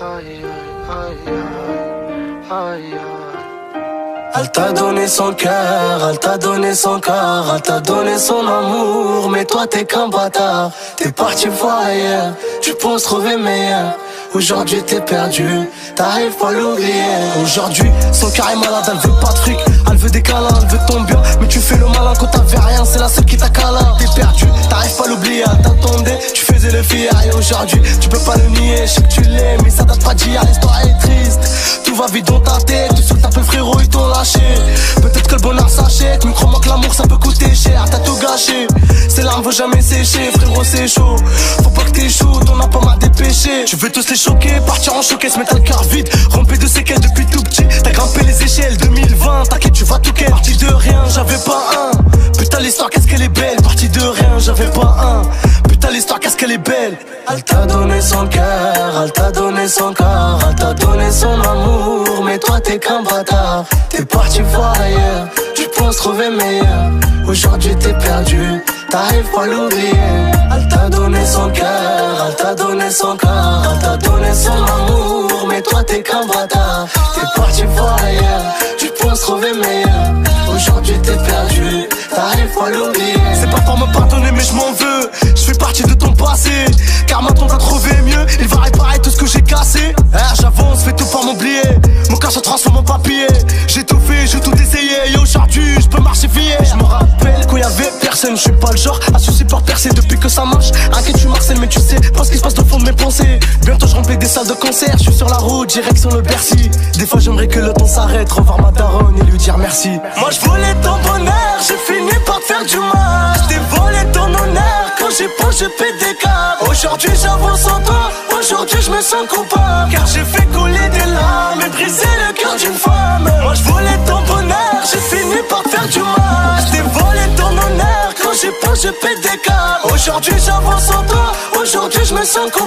aïe, aïe, aïe, aïe, aïe. Elle t'a donné son cœur, elle t'a donné son corps, elle t'a donné son amour, mais toi t'es qu'un bâtard. T'es parti voir ailleurs, tu penses trouver meilleur. Aujourd'hui t'es perdu, t'arrives pas à l'oublier. Aujourd'hui son cœur est malade, elle veut pas de fric, elle veut des câlins, elle veut ton bien. Mais tu fais le malin quand t'avais rien, c'est la seule qui t'a câlin. T'es perdu, t'arrives pas à l'oublier, elle t'attendait, tu faisais le fier. Et aujourd'hui tu peux pas le nier, je sais que tu l'aimes, mais ça date pas d'hier, l'histoire est triste. Tout va vite dans ta tête, tout seul t'appelles frérot, ils t'ont lâché. Peut-être que le bonheur s'achète, mais crois-moi que l'amour ça peut coûter cher. T'as tout gâché, ces larmes vont jamais sécher. Frérot c'est chaud, faut pas que t'échoues, t'en as pas mal dépêché. Tu veux tous les choquer, partir en choquer, se mettre le cœur vide, romper de séquelles depuis tout petit. T'as grimpé les échelles, 2020, t'inquiète tu vas tout ken. Parti de rien, j'avais pas un. Putain l'histoire qu'est-ce qu'elle est belle. Parti de rien, j'avais pas un. Putain l'histoire qu'est-ce qu'elle est belle. Elle t'a donné son cœur, elle t'a donné son corps, elle t'a donné son amour, mais toi t'es qu'un bâtard. T'es parti voir ailleurs, tu penses trouver meilleur. Aujourd'hui t'es perdu, t'arrives pas à l'oublier. Elle t'a donné son cœur, elle t'a donné son corps, elle t'a donné son amour, mais toi t'es qu'un bâtard. T'es parti voir ailleurs, tu penses trouver meilleur. Aujourd'hui t'es perdu, t'arrives pas à l'oublier. C'est pas pour me pardonner mais je m'en veux, je fais partie de ton passé. Car maintenant t'as trouvé mieux, il va réparer tout ce que j'ai cassé. J'avance, fais tout pour m'oublier, mon cœur se transforme en papier. J'ai tout fait, j'ai tout essayé, et aujourd'hui je peux marcher fier. Je me rappelle quand y'avait personne, je suis pas le genre à soucier pour percer depuis que ça marche. Inquiète tu Marcel mais tu sais pas ce qui se passe au fond de mes pensées. Bientôt je remplis des salles de concert, je suis sur la route, direction le Bercy. Des fois j'aimerais que le temps s'arrête, revoir ma daronne et lui dire merci. Moi je volais ton bonheur, j'ai fini par te faire du mal. Je t'ai volé ton honneur, quand j'ai pas je pète des câbles. Aujourd'hui j'avance sans toi, aujourd'hui je me sens coupable. Car j'ai fait couler des larmes et brisé le cœur d'une femme. Moi je volais ton bonheur, j'ai fini par te faire du mal. Je t'ai volé ton honneur, quand j'ai pas je pète des câbles. Aujourd'hui j'avance sans toi, aujourd'hui je me sens coupable.